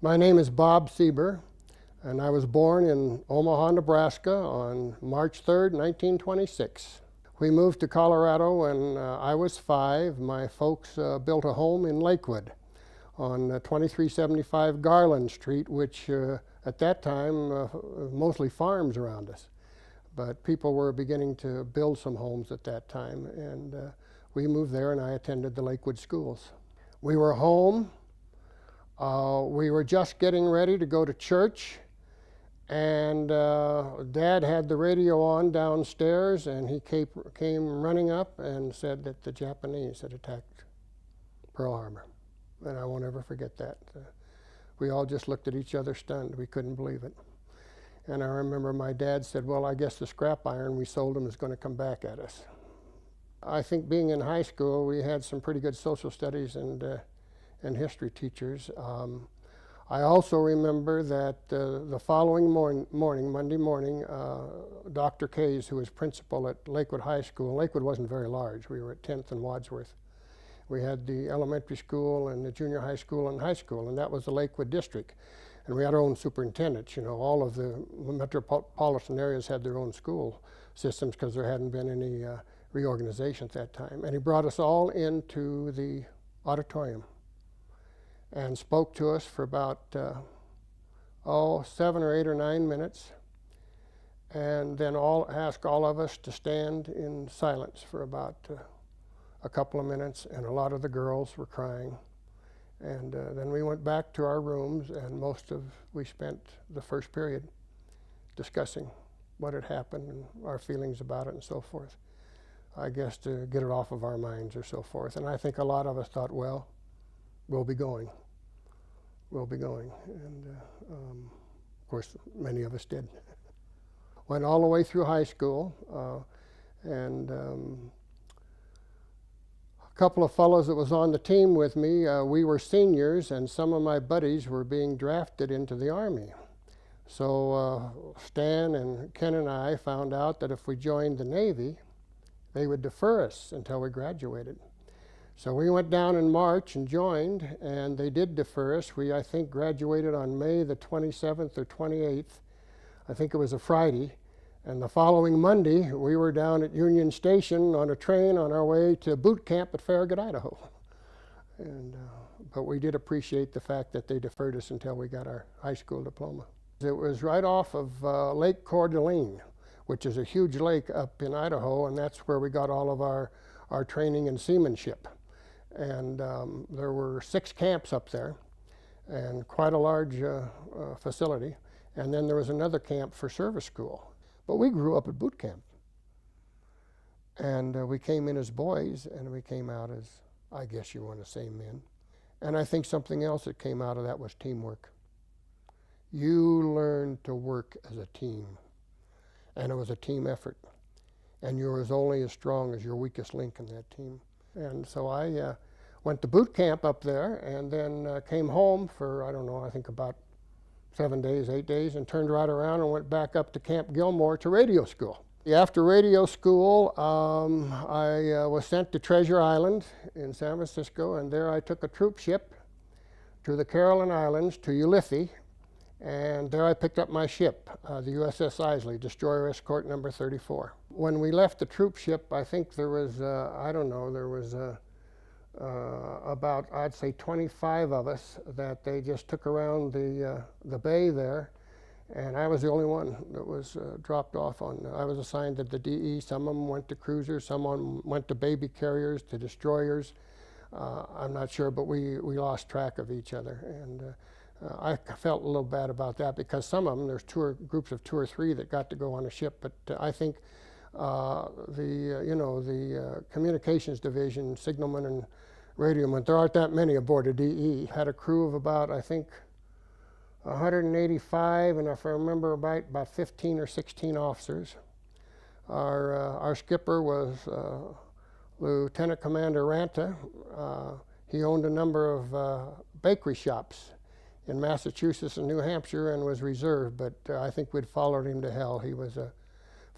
My name is Bob Seeber, and I was born in Omaha, Nebraska on March 3rd, 1926. We moved to Colorado when I was 5. My folks built a home in Lakewood on 2375 Garland Street, which at that time mostly farms around us. But people were beginning to build some homes at that time, and we moved there and I attended the Lakewood schools. We were home. We were just getting ready to go to church, and Dad had the radio on downstairs, and he came running up and said that the Japanese had attacked Pearl Harbor. And I won't ever forget that. We all just looked at each other stunned. We couldn't believe it. And I remember my dad said, well, I guess the scrap iron we sold them is going to come back at us. I think being in high school, we had some pretty good social studies and history teachers. I also remember that the following morning, Monday morning, Dr. Kays, who was principal at Lakewood High School, Lakewood wasn't very large. We were at 10th and Wadsworth. We had the elementary school and the junior high school, and that was the Lakewood district. And we had our own superintendents. You know, all of the metropolitan areas had their own school systems because there hadn't been any reorganization at that time. And he brought us all into the auditorium and spoke to us for about 7 or 8 or 9 minutes, and then asked all of us to stand in silence for about a couple of minutes, and a lot of the girls were crying. And then we went back to our rooms, and we spent the first period discussing what had happened and our feelings about it and so forth. I guess to get it off of our minds or so forth. And I think a lot of us thought, well, we'll be going. We'll be going. And of course, many of us did. Went all the way through high school, and a couple of fellows that was on the team with me, we were seniors, and some of my buddies were being drafted into the Army. So Stan and Ken and I found out that if we joined the Navy, they would defer us until we graduated. So we went down in March and joined, and they did defer us. We, I think, graduated on May the 27th or 28th. I think it was a Friday. And the following Monday, we were down at Union Station on a train on our way to boot camp at Farragut, Idaho. And, but we did appreciate the fact that they deferred us until we got our high school diploma. It was right off of Lake Coeur d'Alene, which is a huge lake up in Idaho, and that's where we got all of our training in seamanship. And there were 6 camps up there, and quite a large facility. And then there was another camp for service school. But we grew up at boot camp. And we came in as boys, and we came out as, I guess you want to say, men. And I think something else that came out of that was teamwork. You learned to work as a team, and it was a team effort. And you were only as strong as your weakest link in that team. And so I went to boot camp up there, and then came home for, I don't know, I think about 7 days, 8 days, and turned right around and went back up to Camp Gilmore to radio school. After radio school, I was sent to Treasure Island in San Francisco, and there I took a troop ship to the Caroline Islands, to Ulithi, and there I picked up my ship, the USS Eisele, Destroyer Escort number 34. When we left the troop ship, I think there was, about, I'd say, 25 of us that they just took around the bay there, and I was the only one that was dropped off on. I was assigned to the DE. Some of them went to cruisers, some of them went to baby carriers, to destroyers. I'm not sure, but we lost track of each other, and I felt a little bad about that because some of them, there's groups of 2 or 3 that got to go on a ship, but I think the communications division, signalman and radioman, there aren't that many aboard a DE. Had a crew of about, I think, 185, and if I remember right, about 15 or 16 officers. Our skipper was Lieutenant Commander Ranta. He owned a number of bakery shops in Massachusetts and New Hampshire and was reserved, but I think we'd followed him to hell. He was a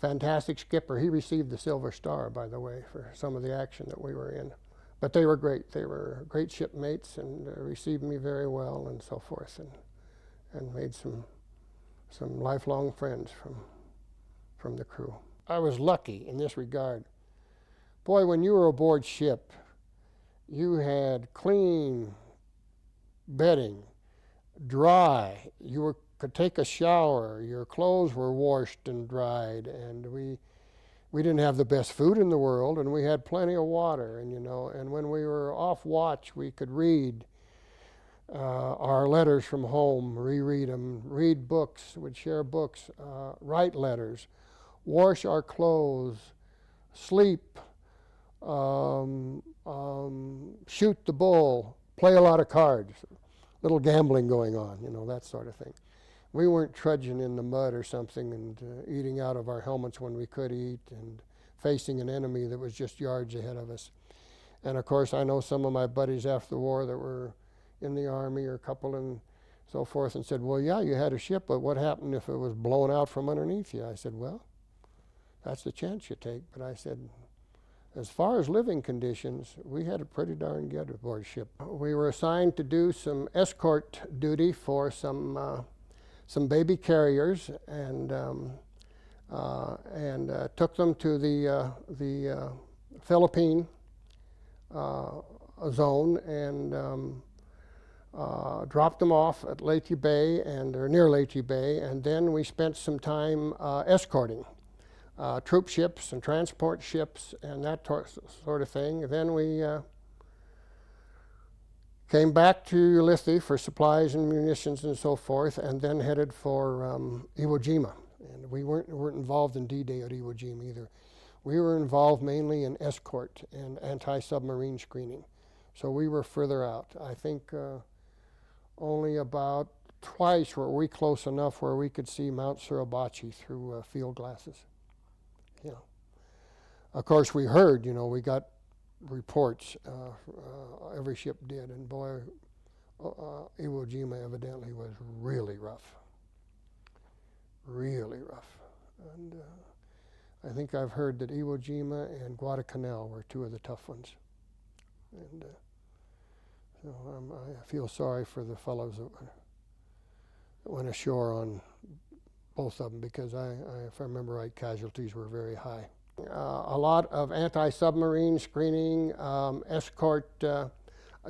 fantastic skipper. He received the Silver Star, by the way, for some of the action that we were in. But they were great. They were great shipmates and received me very well and so forth, and made some lifelong friends from the crew. I was lucky in this regard. Boy, when you were aboard ship, you had clean bedding, dry. Could take a shower. Your clothes were washed and dried, and we didn't have the best food in the world, and we had plenty of water. And when we were off watch, we could read our letters from home, reread them, read books, would share books, write letters, wash our clothes, sleep, shoot the bull, play a lot of cards, little gambling going on, that sort of thing. We weren't trudging in the mud or something and eating out of our helmets when we could eat and facing an enemy that was just yards ahead of us. And of course, I know some of my buddies after the war that were in the Army, or a couple and so forth, and said, well, yeah, you had a ship, but what happened if it was blown out from underneath you? I said, well, that's the chance you take. But I said, as far as living conditions, we had it pretty darn good aboard ship. We were assigned to do some escort duty for some baby carriers, and took them to the Philippine zone, and dropped them off at Leyte Bay or near Leyte Bay, and then we spent some time escorting troop ships and transport ships and that sort of thing. Then we came back to Leyte for supplies and munitions and so forth, and then headed for Iwo Jima. And we weren't involved in D-Day at Iwo Jima either. We were involved mainly in escort and anti-submarine screening. So we were further out. I think only about twice were we close enough where we could see Mount Suribachi through field glasses. Of course, we heard, we got reports, every ship did, and boy, Iwo Jima evidently was really rough. Really rough. And I think I've heard that Iwo Jima and Guadalcanal were two of the tough ones. And so I feel sorry for the fellows that went ashore on both of them, because if I remember right, casualties were very high. A lot of anti-submarine screening, escort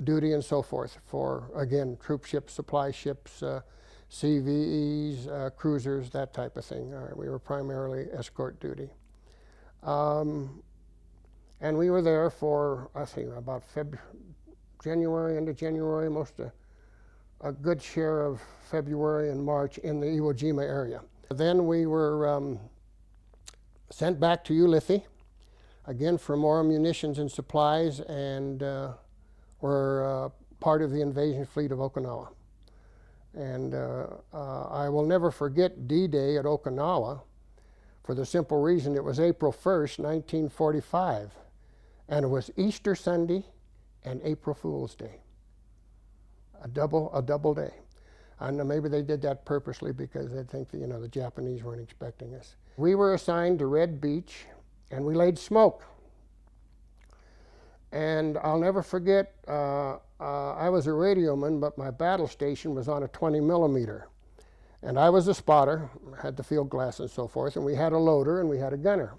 duty and so forth for, again, troop ships, supply ships, CVEs, cruisers, that type of thing. We were primarily escort duty. And we were there for, I think, about January, into January, a good share of February and March in the Iwo Jima area. Then we were sent back to Ulithi, again for more munitions and supplies, and were part of the invasion fleet of Okinawa. And I will never forget D-Day at Okinawa, for the simple reason it was April 1st, 1945, and it was Easter Sunday and April Fool's Day. A double day. I know maybe they did that purposely because they think that, the Japanese weren't expecting us. We were assigned to Red Beach, and we laid smoke. And I'll never forget, I was a radioman, but my battle station was on a 20 millimeter. And I was a spotter, had the field glass and so forth, and we had a loader and we had a gunner.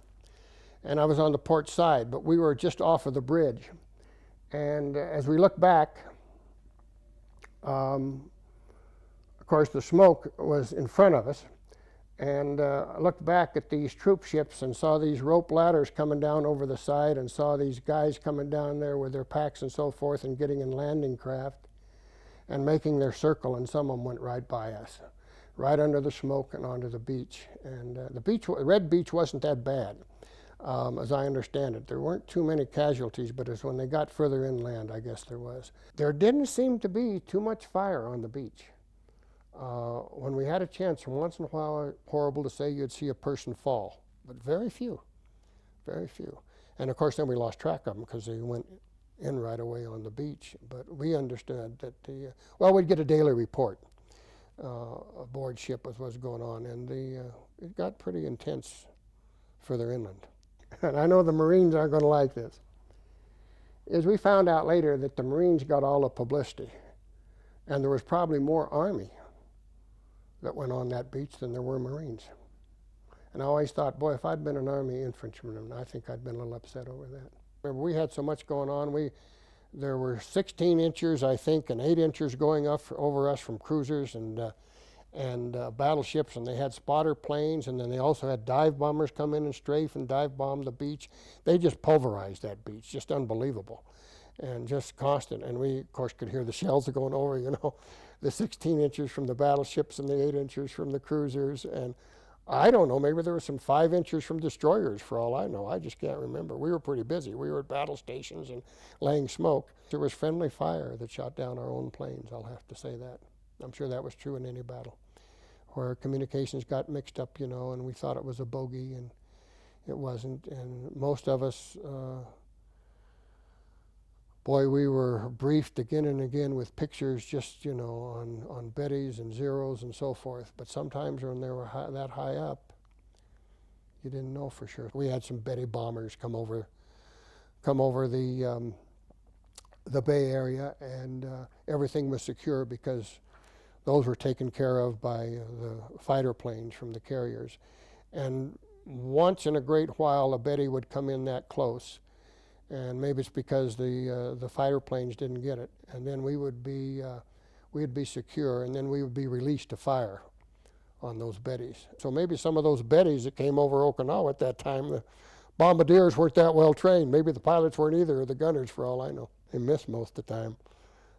And I was on the port side, but we were just off of the bridge. And as we look back, of course the smoke was in front of us, and I looked back at these troop ships and saw these rope ladders coming down over the side, and saw these guys coming down there with their packs and so forth and getting in landing craft and making their circle, and some of them went right by us, right under the smoke and onto the beach. And Red Beach wasn't that bad, as I understand it. There weren't too many casualties, but as when they got further inland, I guess there was. There didn't seem to be too much fire on the beach. When we had a chance, once in a while, horrible to say, you'd see a person fall, but very few, very few. And of course, then we lost track of them because they went in right away on the beach. But we understood that we'd get a daily report aboard ship with what's going on, and it got pretty intense further inland. And I know the Marines aren't going to like this. is we found out later that the Marines got all the publicity, and there was probably more Army that went on that beach than there were Marines. And I always thought, boy, if I'd been an Army infantryman, I think I'd been a little upset over that. Remember, we had so much going on. There were 16 inchers, I think, and 8 inchers going up over us from cruisers and battleships, and they had spotter planes, and then they also had dive bombers come in and strafe and dive bomb the beach. They just pulverized that beach, just unbelievable, and just constant. And we, of course, could hear the shells going over, you know, the 16 inches from the battleships and the 8 inches from the cruisers. And I don't know, maybe there were some 5 inches from destroyers for all I know. I just can't remember. We were pretty busy. We were at battle stations and laying smoke. There was friendly fire that shot down our own planes, I'll have to say that. I'm sure that was true in any battle, where communications got mixed up, you know, and we thought it was a bogey, and it wasn't. And most of us, boy, we were briefed again and again with pictures just, you know, on Bettys and Zeros and so forth. But sometimes when they were that high up, you didn't know for sure. We had some Betty bombers come over the Bay Area, and everything was secure because those were taken care of by the fighter planes from the carriers. And once in a great while, a Betty would come in that close, and maybe it's because the fighter planes didn't get it. And then we'd be secure, and then we would be released to fire on those Bettys. So maybe some of those Bettys that came over Okinawa at that time, the bombardiers weren't that well trained. Maybe the pilots weren't either, or the gunners, for all I know. They missed most of the time.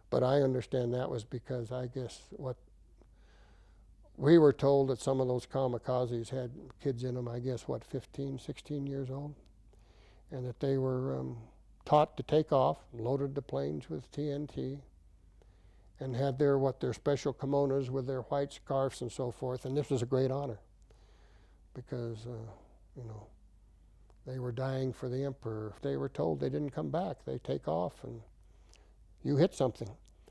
But I understand that was because, I guess, what we were told that some of those kamikazes had kids in them, I guess, 15, 16 years old, and that they were taught to take off, loaded the planes with TNT, and had their special kimonos with their white scarves and so forth. And this was a great honor because, you know, they were dying for the emperor. If they were told they didn't come back, they take off and you hit something.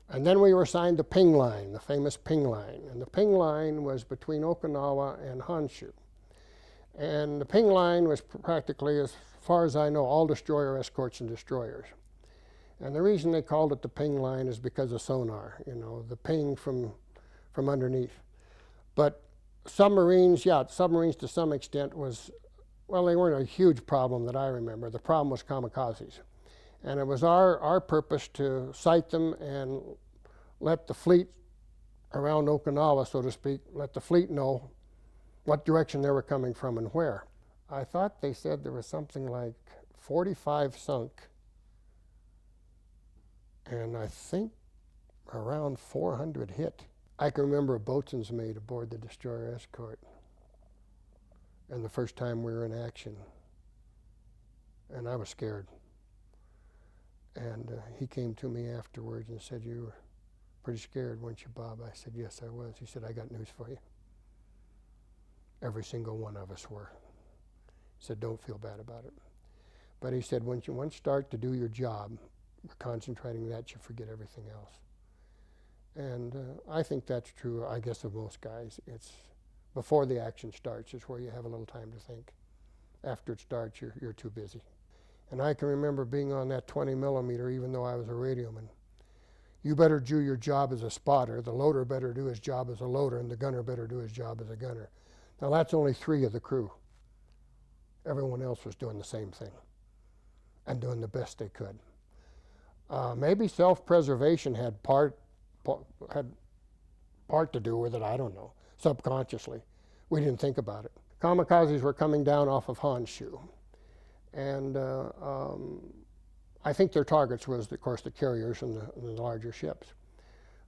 And then we were assigned the Ping Line, the famous Ping Line. And the Ping Line was between Okinawa and Honshu. And the Ping Line was practically, as far as I know, all destroyer escorts and destroyers. And the reason they called it the Ping Line is because of sonar, you know, the ping from underneath. But submarines, submarines to some extent well, they weren't a huge problem that I remember. The problem was kamikazes. And it was our purpose to sight them and let the fleet around Okinawa, so to speak, let the fleet know what direction they were coming from and where. I thought they said there was something like 45 sunk, and I think around 400 hit. I can remember a boatswain's mate aboard the destroyer escort, and the first time we were in action, and I was scared. And he came to me afterwards and said, "You were pretty scared, weren't you, Bob?" I said, "Yes, I was." He said, "I got news for you. Every single one of us were." He said, "Don't feel bad about it." But he said, once you start to do your job, you're concentrating that, you forget everything else. And I think that's true, I guess, of most guys. It's before the action starts is where you have a little time to think. After it starts, you're too busy. And I can remember being on that 20 millimeter, even though I was a radioman. You better do your job as a spotter, the loader better do his job as a loader, and the gunner better do his job as a gunner. Now that's only 3 of the crew. Everyone else was doing the same thing and doing the best they could. Maybe self-preservation had part to do with it, I don't know, subconsciously. We didn't think about it. Kamikazes were coming down off of Honshu. And I think their targets was, of course, the carriers and the larger ships.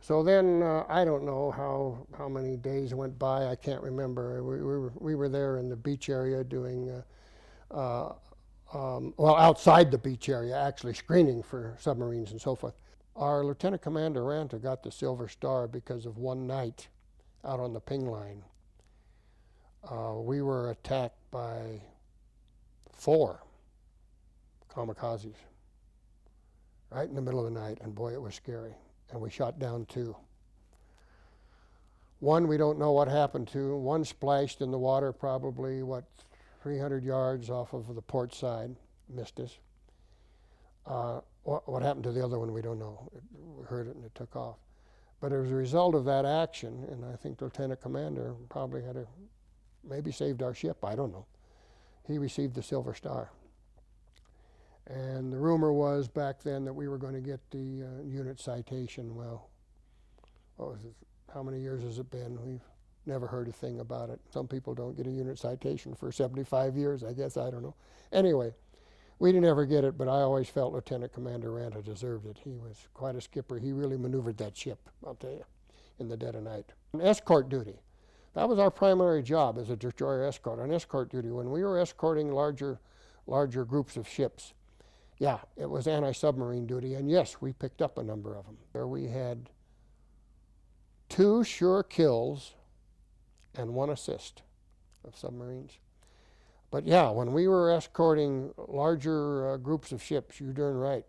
So then I don't know how many days went by. I can't remember. We were there in the beach area doing, outside the beach area, actually screening for submarines and so forth. Our Lieutenant Commander Ranta got the Silver Star because of one night out on the Ping Line. We were attacked by 4 kamikazes right in the middle of the night, and boy, it was scary. And we shot down 2. One we don't know what happened to. One splashed in the water probably, 300 yards off of the port side, missed us. What happened to the other one, we don't know. We heard it and it took off. But as a result of that action, and I think the Lieutenant Commander probably maybe saved our ship, I don't know. He received the Silver Star. And the rumor was back then that we were going to get the unit citation. Well, what was it? How many years has it been? We've never heard a thing about it. Some people don't get a unit citation for 75 years, I guess, I don't know. Anyway, we didn't ever get it, but I always felt Lieutenant Commander Ranta deserved it. He was quite a skipper. He really maneuvered that ship, I'll tell you, in the dead of night. And escort duty. That was our primary job as a destroyer escort, on escort duty. When we were escorting larger groups of ships, yeah, it was anti-submarine duty, and yes, we picked up a number of them. There we had 2 sure kills and 1 assist of submarines. But yeah, when we were escorting larger groups of ships, you're darn right,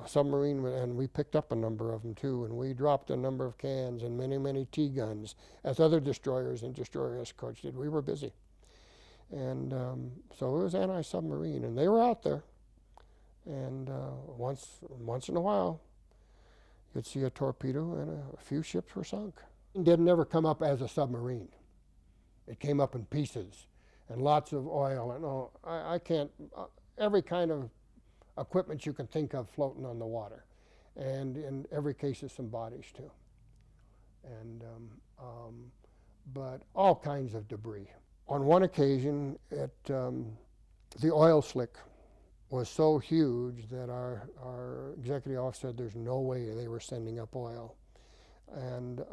submarine, and we picked up a number of them too, and we dropped a number of cans and many, many T-guns, as other destroyers and destroyer escorts did. We were busy. And so it was anti-submarine, and they were out there. And once in a while, you'd see a torpedo, and a few ships were sunk. It didn't ever come up as a submarine. It came up in pieces, and lots of oil, and I can't, every kind of equipment you can think of floating on the water. And in every case, there's some bodies too. And, but all kinds of debris. On one occasion, the oil slick was so huge that our executive officer said there's no way they were sending up oil. And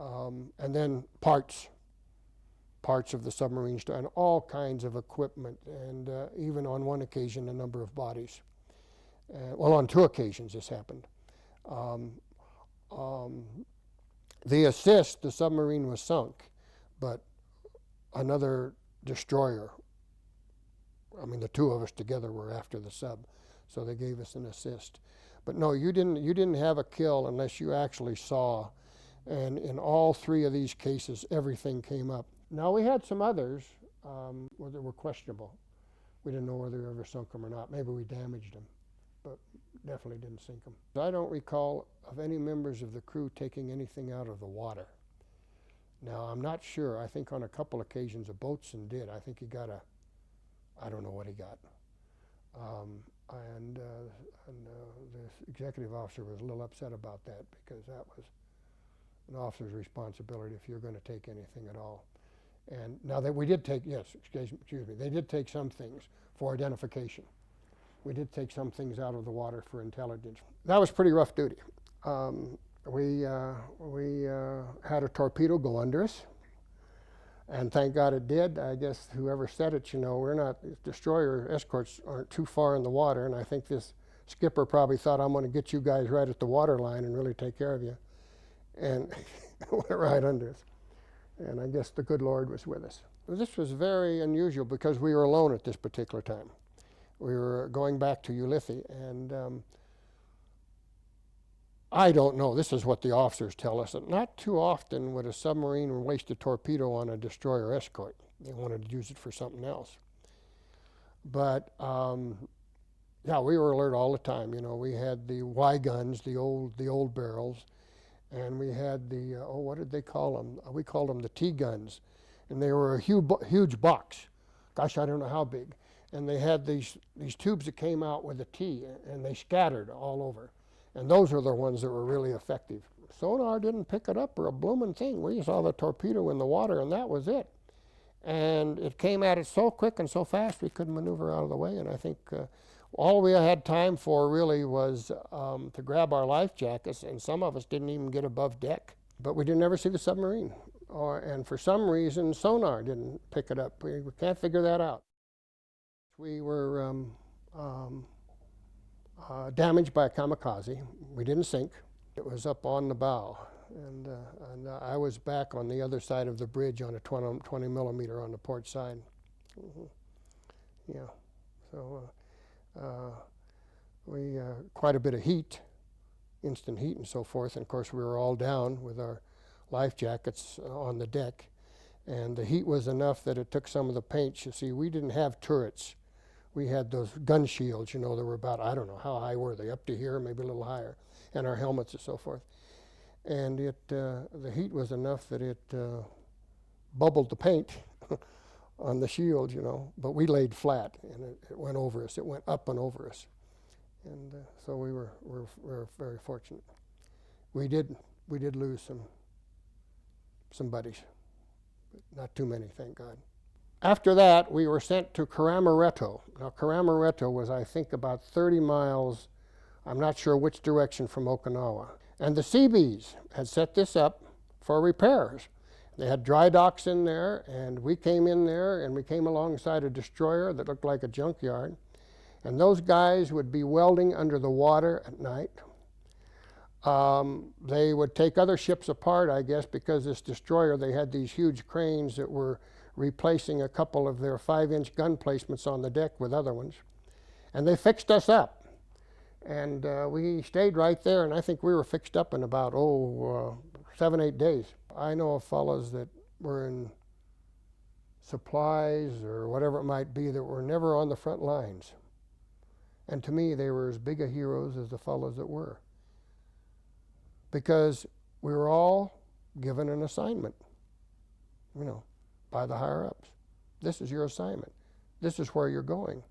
then parts of the submarine, and all kinds of equipment, and even on one occasion, a number of bodies. Well, on 2 occasions this happened. The assist, the submarine was sunk, but another destroyer, I mean, the 2 of us together were after the sub, so they gave us an assist. But no, you didn't have a kill unless you actually saw. And in all 3 of these cases, everything came up. Now, we had some others that were questionable. We didn't know whether we ever sunk them or not. Maybe we damaged them, but definitely didn't sink them. I don't recall of any members of the crew taking anything out of the water. Now, I'm not sure. I think on a couple occasions a boatswain did. I think he got I don't know what he got. And the executive officer was a little upset about that, because that was an officer's responsibility if you're going to take anything at all. And now that we did take, yes, excuse me, they did take some things for identification. We did take some things out of the water for intelligence. That was pretty rough duty. We had a torpedo go under us, and thank God it did. I guess whoever said it, we're not, destroyer escorts aren't too far in the water, and I think this skipper probably thought, I'm going to get you guys right at the water line and really take care of you. And it went right under us. And I guess the good Lord was with us. This was very unusual because we were alone at this particular time. We were going back to Ulithi, and I don't know, this is what the officers tell us, that not too often would a submarine waste a torpedo on a destroyer escort. They wanted to use it for something else. But yeah, we were alert all the time. We had the Y guns, the old barrels, and we had the, what did they call them? We called them the T guns. And they were a huge box. Gosh, I don't know how big. And they had these tubes that came out with a T, and they scattered all over. And those are the ones that were really effective. Sonar didn't pick it up or a blooming thing. We saw the torpedo in the water, and that was it. And it came at it so quick and so fast we couldn't maneuver out of the way. And I think all we had time for really was to grab our life jackets, and some of us didn't even get above deck. But we didn't ever see the submarine. And for some reason, sonar didn't pick it up. We can't figure that out. We were damaged by a kamikaze. We didn't sink. It was up on the bow. And I was back on the other side of the bridge on a 20 millimeter on the port side. Yeah, so we quite a bit of heat, instant heat and so forth. And of course, we were all down with our life jackets on the deck. And the heat was enough that it took some of the paint. You see, we didn't have turrets. we had those gun shields, you know, they were about, I don't know, how high were they, up to here, maybe a little higher, and our helmets and so forth. And the heat was enough that it bubbled the paint on the shield, you know, but we laid flat, and it went over us. It went up and over us. And so we were very fortunate. We did lose some buddies, but not too many, thank God. After that, we were sent to Caramaretto. Now, Caramaretto was, I think, about 30 miles, I'm not sure which direction, from Okinawa. And the Seabees had set this up for repairs. They had dry docks in there, and we came in there, and we came alongside a destroyer that looked like a junkyard. And those guys would be welding under the water at night. They would take other ships apart, I guess, because this destroyer, they had these huge cranes that were replacing a couple of their 5-inch gun placements on the deck with other ones. And they fixed us up. And we stayed right there, and I think we were fixed up in about, 7, 8 days. I know of fellows that were in supplies or whatever it might be that were never on the front lines. And to me, they were as big a heroes as the fellows that were. Because we were all given an assignment, you know, by the higher-ups. This is your assignment. This is where you're going.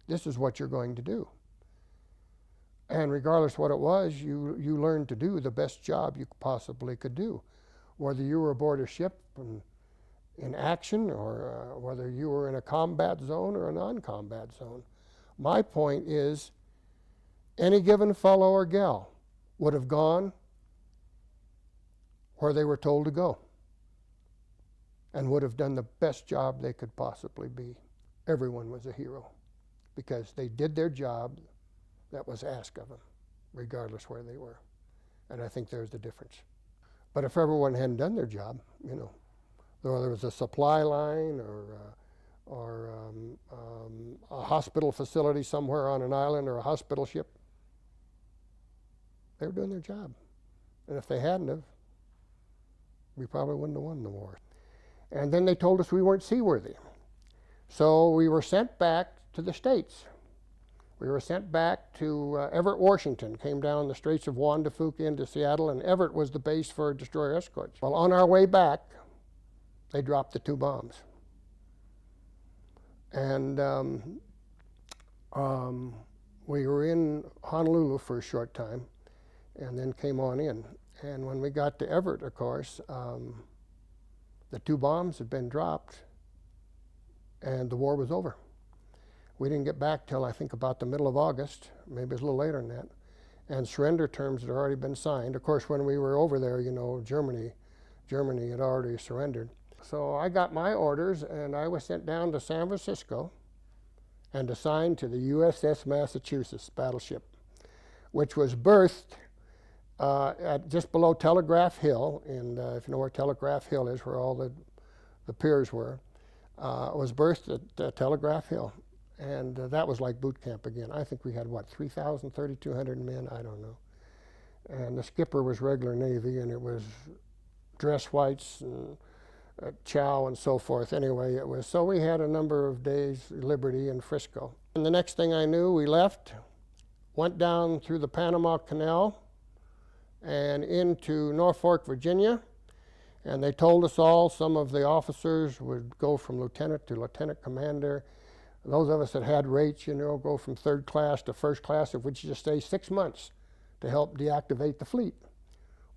This is what you're going to do. And regardless what it was, you learned to do the best job you possibly could do. Whether you were aboard a ship in action, or whether you were in a combat zone or a non-combat zone. My point is, any given fellow or gal would have gone where they were told to go and would have done the best job they could possibly be. Everyone was a hero because they did their job that was asked of them, regardless where they were. And I think there's the difference. But if everyone hadn't done their job, you know, whether there was a supply line or a hospital facility somewhere on an island or a hospital ship, they were doing their job. And if they hadn't have, we probably wouldn't have won the war. And then they told us we weren't seaworthy. So we were sent back to the States. We were sent back to Everett, Washington, came down the Straits of Juan de Fuca into Seattle, and Everett was the base for destroyer escorts. Well, on our way back, they dropped the 2 bombs. And we were in Honolulu for a short time, and then came on in. And when we got to Everett, of course, the 2 bombs had been dropped, and the war was over. We didn't get back till I think about the middle of August, maybe it was a little later than that, and surrender terms had already been signed. Of course, when we were over there, you know, Germany had already surrendered. So I got my orders, and I was sent down to San Francisco and assigned to the USS Massachusetts battleship, which was berthed at just below Telegraph Hill, and if you know where Telegraph Hill is, where all the piers were, was berthed at Telegraph Hill. And that was like boot camp again. I think we had, 3,000, 3,200 men? I don't know. And the skipper was regular Navy, and it was dress whites and chow and so forth. Anyway, it was, so we had a number of days liberty in Frisco. And the next thing I knew, we left, went down through the Panama Canal and into Norfolk, Virginia. And they told us all, some of the officers would go from lieutenant to lieutenant commander. Those of us that had rates, you know, go from 3rd class to 1st class, of which you just stay 6 months to help deactivate the fleet.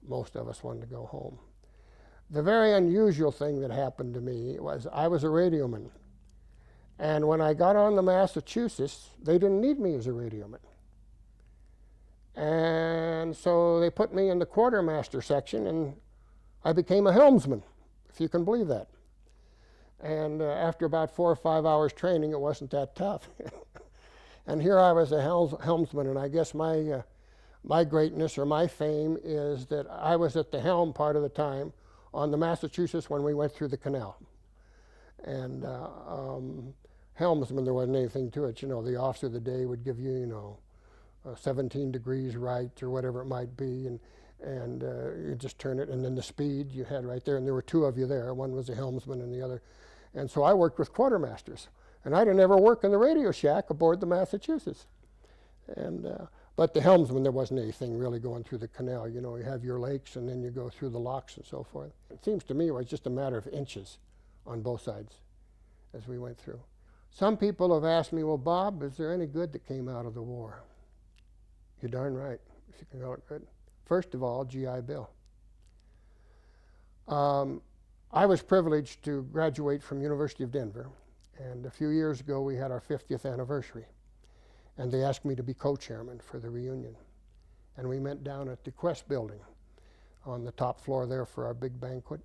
Most of us wanted to go home. The very unusual thing that happened to me was I was a radioman. And when I got on the Massachusetts, they didn't need me as a radioman. And so they put me in the quartermaster section, and I became a helmsman, if you can believe that. And after about 4 or 5 hours training, it wasn't that tough. And here I was a helmsman, and I guess my greatness or my fame is that I was at the helm part of the time on the Massachusetts when we went through the canal. And helmsman, there wasn't anything to it. You know, the officer of the day would give you, you know, 17 degrees right or whatever it might be, and you just turn it, and then the speed you had right there, and there were 2 of you there. One was a helmsman and the other. And so I worked with quartermasters, And I'd never worked in the radio shack aboard the Massachusetts. And but the helmsman, there wasn't anything really going through the canal. You know, you have your lakes and then you go through the locks and so forth. It seems to me it was just a matter of inches on both sides as we went through. Some people have asked me, well, Bob, is there any good that came out of the war? You're darn right, if you can call it good. First of all, GI Bill. I was privileged to graduate from University of Denver, and a few years ago we had our 50th anniversary, and they asked me to be co-chairman for the reunion. And we met down at the Quest building on the top floor there for our big banquet.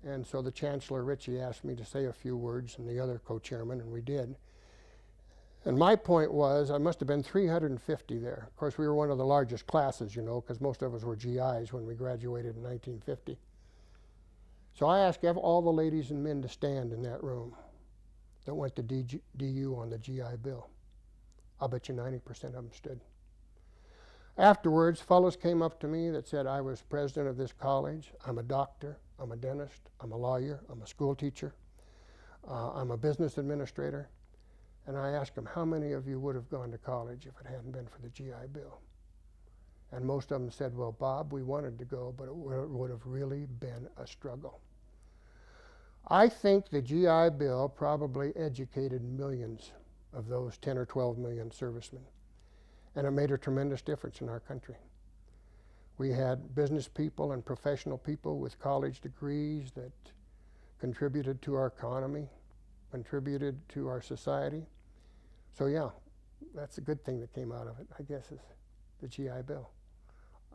And so the Chancellor Ritchie asked me to say a few words, and the other co-chairman, and we did. And my point was, I must have been 350 there. Of course, we were one of the largest classes, you know, because most of us were GIs when we graduated in 1950. So I asked all the ladies and men to stand in that room that went to DU on the GI Bill. I'll bet you 90% of them stood. Afterwards, fellows came up to me that said I was president of this college, I'm a doctor, I'm a dentist, I'm a lawyer, I'm a school teacher, I'm a business administrator. And I asked them, how many of you would have gone to college if it hadn't been for the GI Bill? And most of them said, well, Bob, we wanted to go, but it would have really been a struggle. I think the GI Bill probably educated millions of those 10 or 12 million servicemen. And it made a tremendous difference in our country. We had business people and professional people with college degrees that contributed to our economy, contributed to our society. So yeah, that's a good thing that came out of it, I guess, is the GI Bill.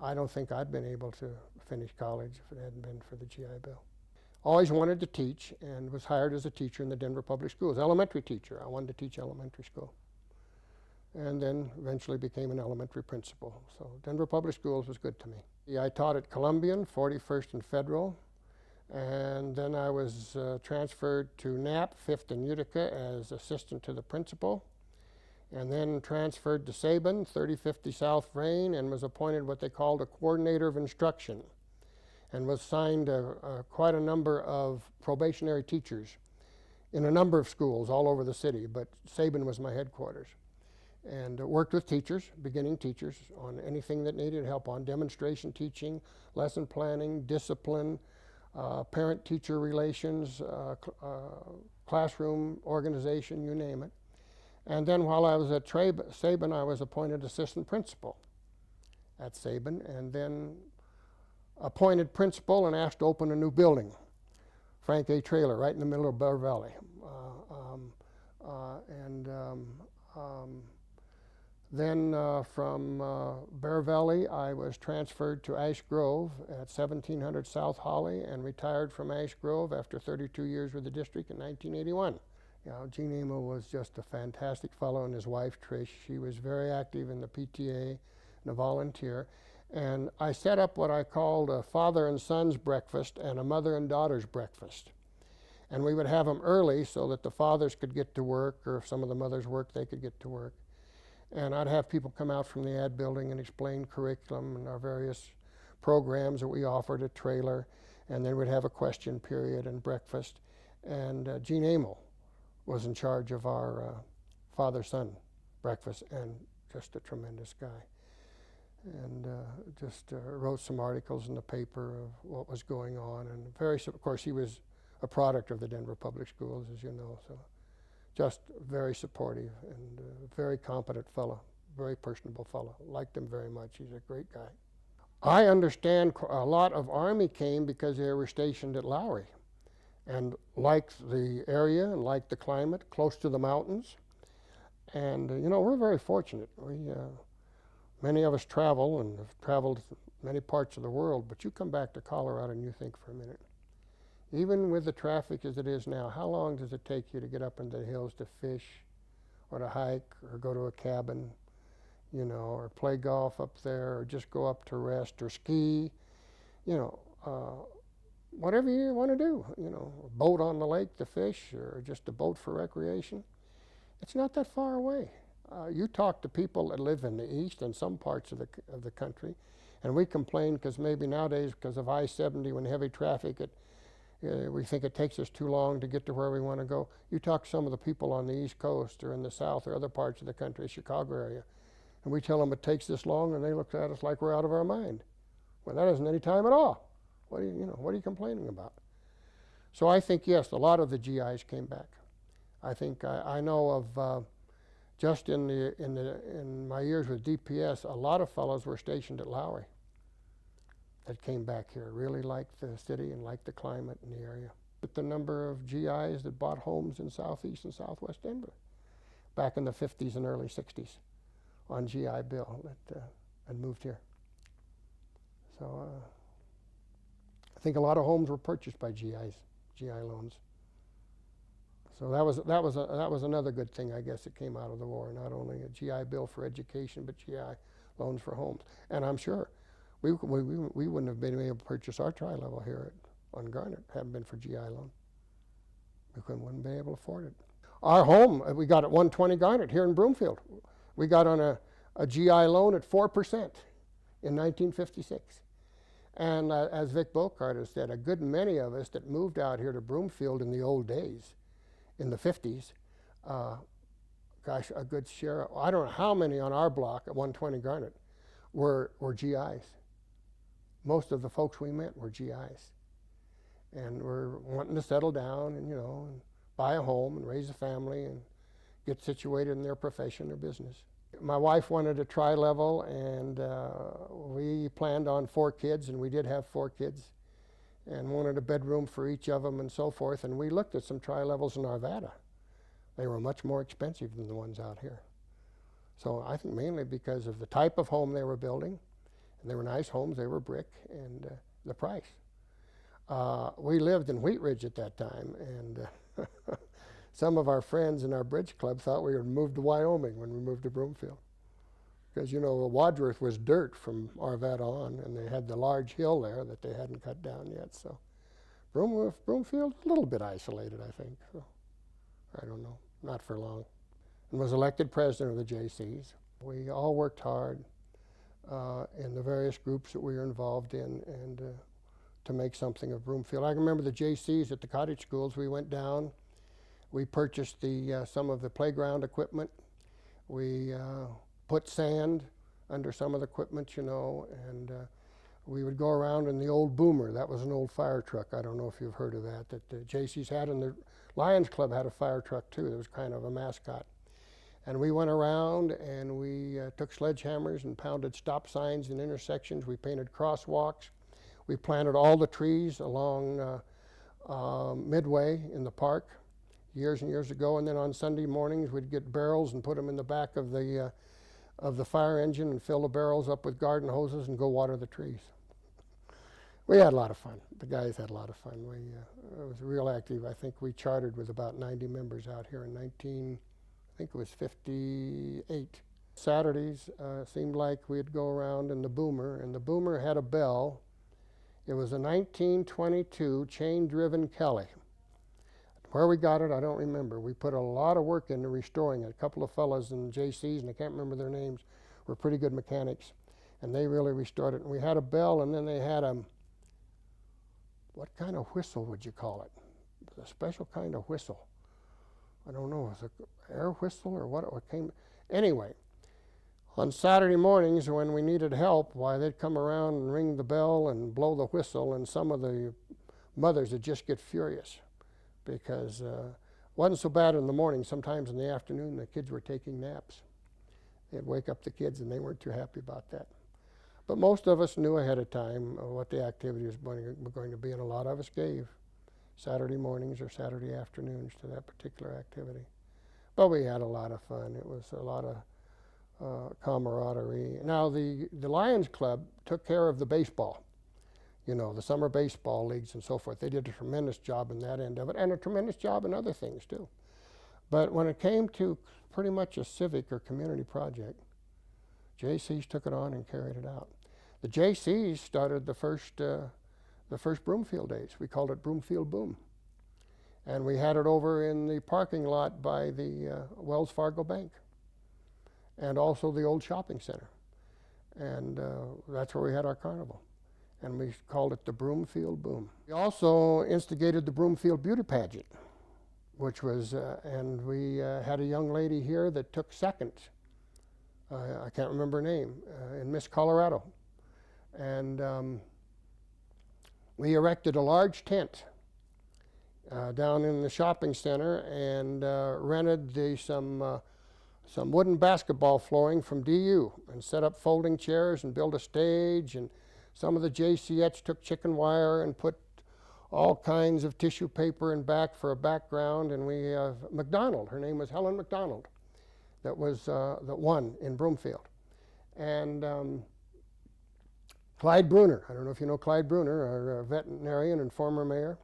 I don't think I'd been able to finish college if it hadn't been for the GI Bill. Always wanted to teach and was hired as a teacher in the Denver Public Schools, elementary teacher. I wanted to teach elementary school. And then eventually became an elementary principal. So Denver Public Schools was good to me. I taught at Columbian, 41st and Federal, and then I was transferred to Knapp, 5th and Utica as assistant to the principal, and then transferred to Sabin, 3050 South Vrain, and was appointed what they called a coordinator of instruction, and was assigned quite a number of probationary teachers in a number of schools all over the city, but Sabin was my headquarters. And worked with teachers, beginning teachers, on anything that needed help on demonstration teaching, lesson planning, discipline, parent-teacher relations, classroom organization, you name it. And then while I was at Sabin, I was appointed assistant principal at Sabin, and then appointed principal and asked to open a new building, Frank A. Trailer, right in the middle of Bear Valley. Then from Bear Valley, I was transferred to Ash Grove at 1700 South Holly and retired from Ash Grove after 32 years with the district in 1981. You know, Gene Emil was just a fantastic fellow, and his wife, Trish, she was very active in the PTA and a volunteer. And I set up what I called a father and son's breakfast and a mother and daughter's breakfast. And we would have them early so that the fathers could get to work, or if some of the mothers worked, they could get to work. And I'd have people come out from the ad building and explain curriculum and our various programs that we offered at Trailer. And then we'd have a question period and breakfast. And Gene Emil was in charge of our father-son breakfast, and just a tremendous guy. And just wrote some articles in the paper of what was going on. And of course, he was a product of the Denver Public Schools, as you know. So just very supportive and very competent fellow, very personable fellow. Liked him very much. He's a great guy. I understand a lot of Army came because they were stationed at Lowry and liked the area and liked the climate, close to the mountains. And, you know, we're very fortunate. Many of us travel and have traveled many parts of the world, but you come back to Colorado and you think for a minute, even with the traffic as it is now, how long does it take you to get up into the hills to fish or to hike or go to a cabin, you know, or play golf up there, or just go up to rest or ski, you know, whatever you want to do, you know, a boat on the lake to fish or just a boat for recreation. It's not that far away. You talk to people that live in the east and some parts of the country, and we complain because maybe nowadays, because of I-70, when heavy traffic, We think it takes us too long to get to where we want to go. You talk to some of the people on the East Coast or in the South or other parts of the country, Chicago area, and we tell them it takes this long, and they look at us like we're out of our mind. Well, that isn't any time at all. What are you complaining about? So I think, yes, a lot of the GIs came back. I think I know of just in my years with DPS, a lot of fellows were stationed at Lowry that came back here, really liked the city and liked the climate in the area. But the number of GIs that bought homes in southeast and southwest Denver back in the 50s and early 60s on GI bill that had moved here. So I think a lot of homes were purchased by GIs, GI loans. So that was another good thing, I guess, that came out of the war. Not only a GI bill for education, but GI loans for homes. And I'm sure we wouldn't have been able to purchase our tri-level here on Garnet hadn't been for GI loan. We wouldn't be able to afford it. Our home we got at 120 Garnet here in Broomfield. We got on a GI loan at 4% in 1956. And as Vic Bocart has said, a good many of us that moved out here to Broomfield in the old days, in the 50s, gosh, a good share. I don't know how many on our block at 120 Garnet were GIs. Most of the folks we met were GIs, and were wanting to settle down and and buy a home and raise a family and get situated in their profession or business. My wife wanted a tri-level, and we planned on 4 kids, and we did have 4 kids, and wanted a bedroom for each of them and so forth. And we looked at some tri-levels in Arvada. They were much more expensive than the ones out here. So I think mainly because of the type of home they were building, and they were nice homes, they were brick, and the price. We lived in Wheat Ridge at that time, and some of our friends in our bridge club thought we had moved to Wyoming when we moved to Broomfield. Because, Wadsworth was dirt from Arvada on, and they had the large hill there that they hadn't cut down yet. So Broomfield, a little bit isolated, I think. So, I don't know, not for long. And was elected president of the JCs. We all worked hard in the various groups that we were involved in, and to make something of Broomfield. I remember the JCs at the cottage schools. We went down. We purchased some of the playground equipment. We put sand under some of the equipment, and we would go around in the old Boomer. That was an old fire truck. I don't know if you've heard of that the JCs had, and the Lions Club had a fire truck too. That was kind of a mascot. And we went around and we took sledgehammers and pounded stop signs in intersections. We painted crosswalks. We planted all the trees along Midway in the park years and years ago. And then on Sunday mornings, we'd get barrels and put them in the back of the fire engine and fill the barrels up with garden hoses and go water the trees. We had a lot of fun. The guys had a lot of fun. It was real active. I think we chartered with about 90 members out here in I think it was 58. Saturdays seemed like we'd go around in the Boomer, and the Boomer had a bell. It was a 1922 chain-driven Kelly. Where we got it, I don't remember. We put a lot of work into restoring it. A couple of fellas in JCs, and I can't remember their names, were pretty good mechanics, and they really restored it. And we had a bell, and then they had what kind of whistle would you call it? It was a special kind of whistle. I don't know, was it an air whistle or what came? Anyway, on Saturday mornings when we needed help, why, they'd come around and ring the bell and blow the whistle, and some of the mothers would just get furious because it wasn't so bad in the morning. Sometimes in the afternoon, the kids were taking naps. They'd wake up the kids, and they weren't too happy about that. But most of us knew ahead of time what the activity was going to be, and a lot of us gave Saturday mornings or Saturday afternoons to that particular activity. But we had a lot of fun. It was a lot of camaraderie. Now, the Lions Club took care of the baseball, the summer baseball leagues and so forth. They did a tremendous job in that end of it, and a tremendous job in other things, too. But when it came to pretty much a civic or community project, JCs took it on and carried it out. The JCs started the first Broomfield days. We called it Broomfield Boom. And we had it over in the parking lot by the Wells Fargo Bank, and also the old shopping center. And that's where we had our carnival. and we called it the Broomfield Boom. We also instigated the Broomfield Beauty Pageant, which was, and we had a young lady here that took second. I can't remember her name, in Miss Colorado. And we erected a large tent down in the shopping center and rented some wooden basketball flooring from DU and set up folding chairs and built a stage. And some of the JCets took chicken wire and put all kinds of tissue paper in back for a background. And we have McDonald, her name was Helen McDonald, that won in Broomfield. And Clyde Bruner, I don't know if you know Clyde Bruner, our veterinarian and former mayor.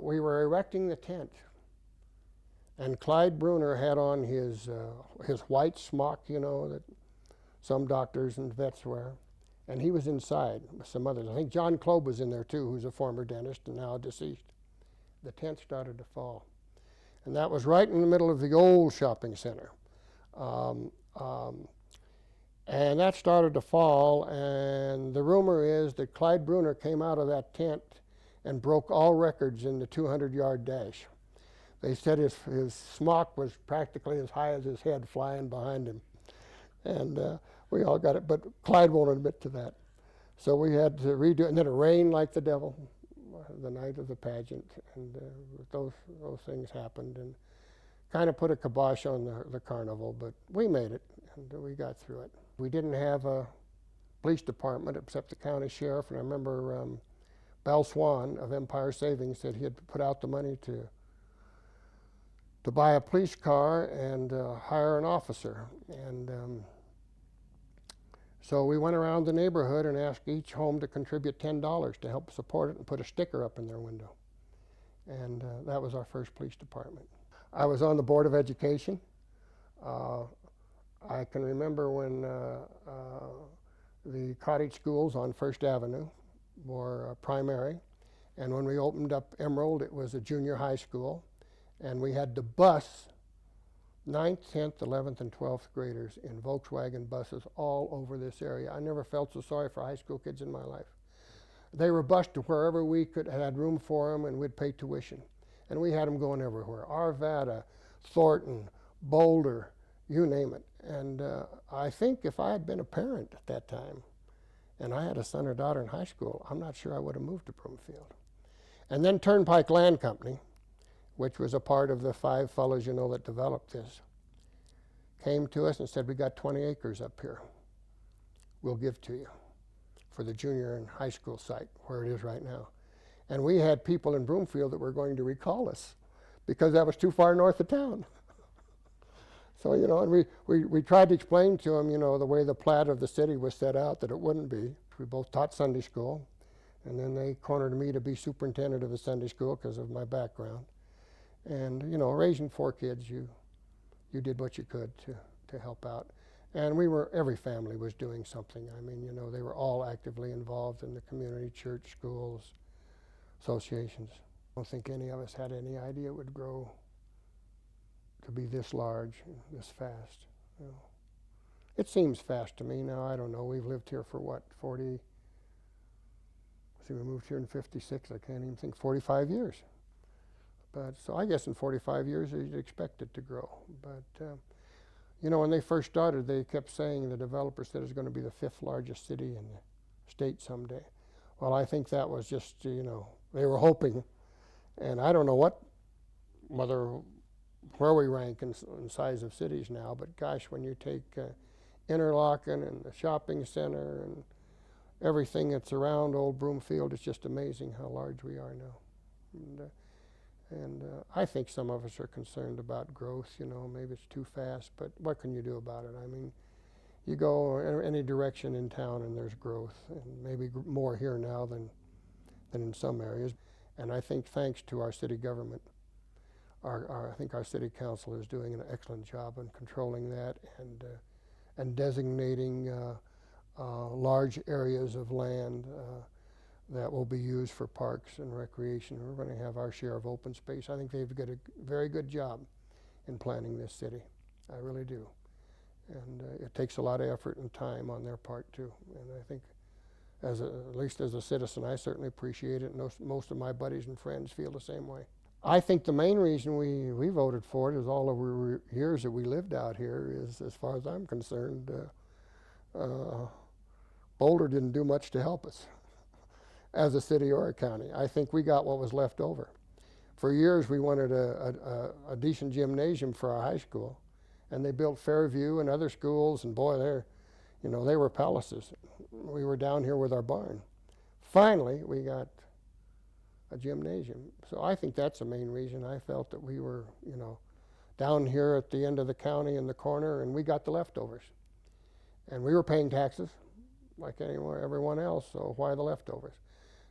We were erecting the tent, and Clyde Bruner had on his white smock, you know, that some doctors and vets wear, and he was inside with some others. I think John Klob was in there too, who's a former dentist and now deceased. The tent started to fall, and that was right in the middle of the old shopping center. And that started to fall, and the rumor is that Clyde Bruner came out of that tent and broke all records in the 200-yard dash. They said his smock was practically as high as his head flying behind him. And we all got it, but Clyde won't admit to that. So we had to redo it, and then it rained like the devil the night of the pageant, and those things happened and kind of put a kibosh on the carnival, but we made it, and we got through it. We didn't have a police department except the county sheriff, and I remember Bell Swan of Empire Savings said he had put out the money to buy a police car and hire an officer. And so we went around the neighborhood and asked each home to contribute $10 to help support it and put a sticker up in their window. And that was our first police department. I was on the Board of Education. I can remember when the cottage schools on First Avenue were primary, and when we opened up Emerald, it was a junior high school, and we had to bus 9th, 10th, 11th, and 12th graders in Volkswagen buses all over this area. I never felt so sorry for high school kids in my life. They were bused to wherever we had room for them, and we'd pay tuition. And we had them going everywhere: Arvada, Thornton, Boulder, you name it. And I think if I had been a parent at that time, and I had a son or daughter in high school, I'm not sure I would have moved to Broomfield. And then Turnpike Land Company, which was a part of the 5 fellows, you know, that developed this, came to us and said, we got 20 acres up here. We'll give to you for the junior and high school site, where it is right now. And we had people in Broomfield that were going to recall us because that was too far north of town. So, you know, and we tried to explain to them, you know, the way the plat of the city was set out, that it wouldn't be. We both taught Sunday school, and then they cornered me to be superintendent of the Sunday school because of my background. And, you know, raising 4 kids, you did what you could to help out. And every family was doing something. I mean, you know, they were all actively involved in the community, church, schools, associations. I don't think any of us had any idea it would grow to be this large and this fast. You know. It seems fast to me now. I don't know. We've lived here for what, 40? See, we moved here in '56. I can't even think, 45 years. But so I guess in 45 years you'd expect it to grow. But you know, when they first started, they kept saying, the developer said it's going to be the 5th largest city in the state someday. Well, I think that was just, you know, they were hoping, and I don't know where we rank in size of cities now, but gosh, when you take Interlaken and the shopping center and everything that's around Old Broomfield, it's just amazing how large we are now. And I think some of us are concerned about growth, you know, maybe it's too fast, but what can you do about it? I mean, you go any direction in town and there's growth, and maybe more here now than in some areas. And I think thanks to our city government, I think our city council is doing an excellent job in controlling that and designating large areas of land that will be used for parks and recreation. We're going to have our share of open space. I think they've got a very good job in planning this city. I really do. And it takes a lot of effort and time on their part too. And I think at least as a citizen, I certainly appreciate it. And most of my buddies and friends feel the same way. I think the main reason we voted for it is all over years that we lived out here is, as far as I'm concerned, Boulder didn't do much to help us as a city or a county. I think we got what was left over. For years we wanted a decent gymnasium for our high school, and they built Fairview and other schools, and boy, they were palaces. We were down here with our barn. Finally, we got a gymnasium. So I think that's the main reason. I felt that we were, down here at the end of the county in the corner, and we got the leftovers. And we were paying taxes like everyone else, so why the leftovers?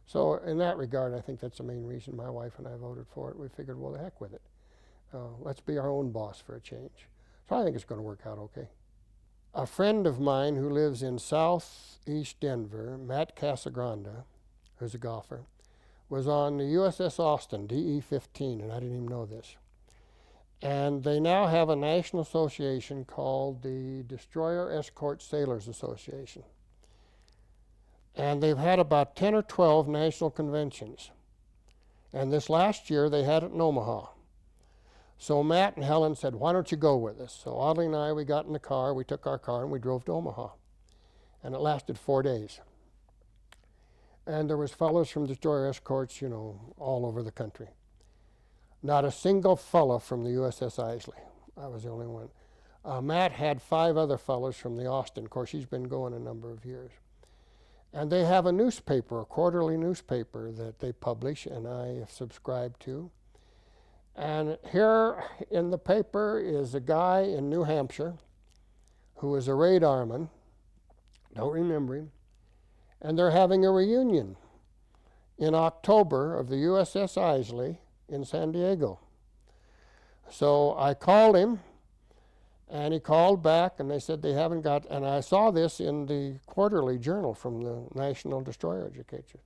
So in that regard, I think that's the main reason my wife and I voted for it. We figured, well, the heck with it. Let's be our own boss for a change. So I think it's going to work out okay. A friend of mine who lives in southeast Denver, Matt Casagrande, who's a golfer, was on the USS Austin, DE-15, and I didn't even know this. And they now have a national association called the Destroyer Escort Sailors Association. And they've had about 10 or 12 national conventions. And this last year they had it in Omaha. So Matt and Helen said, why don't you go with us? So Audley and I, we got in the car, we took our car and we drove to Omaha. And it lasted 4 days. And there was fellows from Destroyer Escorts, all over the country. Not a single fellow from the USS Eisele. I was the only one. Matt had 5 other fellows from the Austin. Of course, he's been going a number of years. And they have a newspaper, a quarterly newspaper that they publish, and I have subscribed to. And here in the paper is a guy in New Hampshire who is a radarman. Don't remember him. And they're having a reunion in October of the USS Eisele in San Diego. So I called him, and he called back, and they said they haven't got, and I saw this in the quarterly journal from the National Destroyer Educator.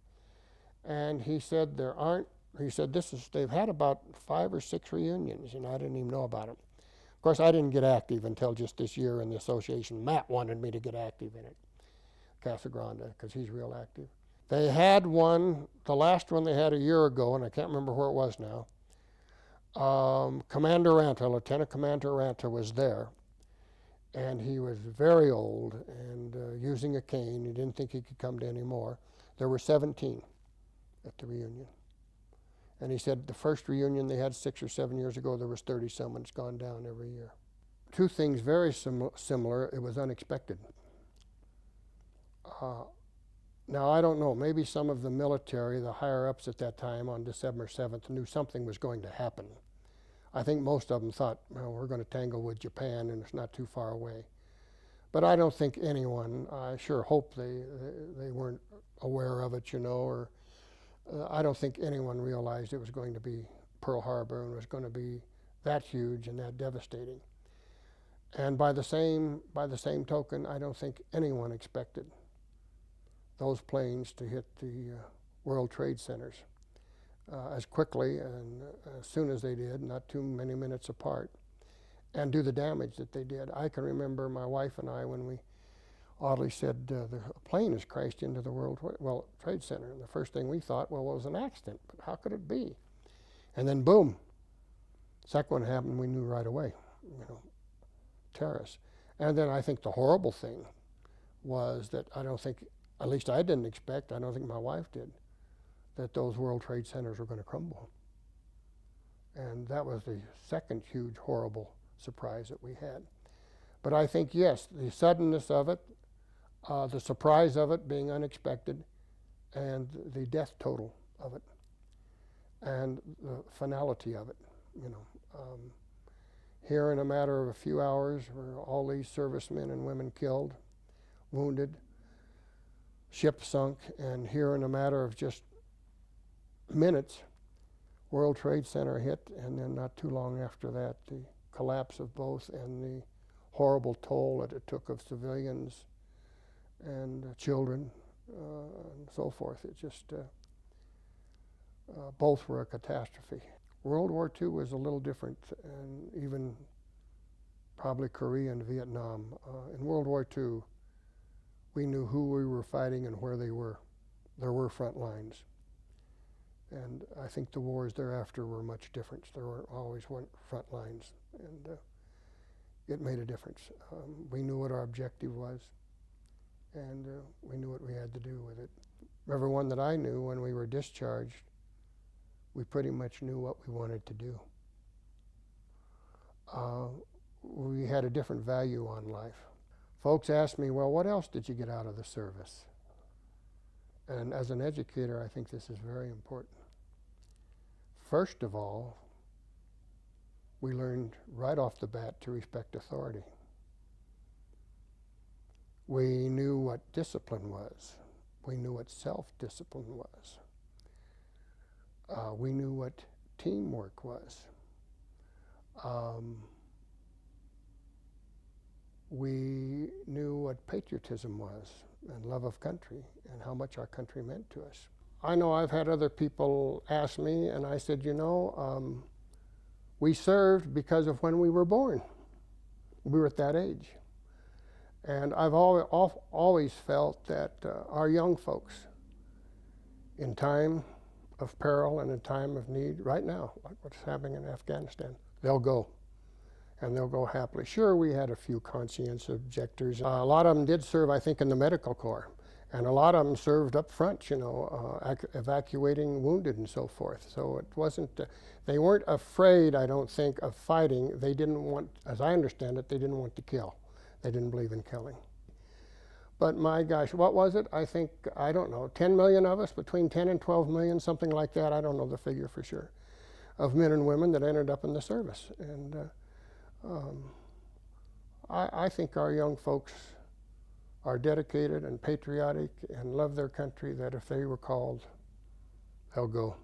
And he said they've had about 5 or 6 reunions, and I didn't even know about them. Of course, I didn't get active until just this year in the association. Matt wanted me to get active in it, Casagrande, because he's real active. They had one, the last one they had a year ago, and I can't remember where it was now. Commander Ranta, Lieutenant Commander Ranta was there, and he was very old and using a cane. He didn't think he could come to any more. There were 17 at the reunion. And he said the first reunion they had 6 or 7 years ago, there was 30-some, and it's gone down every year. 2 things very similar. It was unexpected. Now, I don't know, maybe some of the military, the higher-ups at that time on December 7th, knew something was going to happen. I think most of them thought, well, we're going to tangle with Japan and it's not too far away. But I don't think anyone, I sure hope they weren't aware of it, or I don't think anyone realized it was going to be Pearl Harbor and was going to be that huge and that devastating. And by the same token, I don't think anyone expected those planes to hit the World Trade Centers as quickly and as soon as they did, not too many minutes apart, and do the damage that they did. I can remember my wife and I when Audley said the plane has crashed into the World Trade Center, and the first thing we thought, well, it was an accident, but how could it be? And then boom, second one happened, we knew right away, terrorists. And then I think the horrible thing was that I don't think, at least I didn't expect, I don't think my wife did, that those World Trade Centers were going to crumble. And that was the second huge, horrible surprise that we had. But I think, yes, the suddenness of it, the surprise of it being unexpected, and the death total of it, and the finality of it, here in a matter of a few hours were all these servicemen and women killed, wounded, ship sunk, and here in a matter of just minutes, World Trade Center hit, and then not too long after that, the collapse of both and the horrible toll that it took of civilians and children and so forth. It just, both were a catastrophe. World War II was a little different, and even probably Korea and Vietnam. In World War II, we knew who we were fighting and where they were. There were front lines. And I think the wars thereafter were much different. There were always one front lines, and it made a difference. We knew what our objective was, and we knew what we had to do with it. Everyone that I knew when we were discharged, we pretty much knew what we wanted to do. We had a different value on life. Folks ask me, well, what else did you get out of the service? And as an educator, I think this is very important. First of all, we learned right off the bat to respect authority. We knew what discipline was. We knew what self-discipline was. We knew what teamwork was. We knew what patriotism was and love of country and how much our country meant to us. I know I've had other people ask me, and I said, you know, we served because of when we were born. We were at that age. And I've always felt that our young folks, in time of peril and in time of need, right now, like what's happening in Afghanistan, they'll go. And they'll go happily. Sure, we had a few conscientious objectors. A lot of them did serve, I think, in the medical corps. And a lot of them served up front, you know, evacuating wounded and so forth. So it wasn't, they weren't afraid, I don't think, of fighting. They didn't want, as I understand it, they didn't want to kill. They didn't believe in killing. But my gosh, what was it? I think, I don't know, 10 million of us, between 10 and 12 million, something like that. I don't know the figure for sure, of men and women that ended up in the service. And I think our young folks are dedicated and patriotic and love their country, that if they were called, they'll go.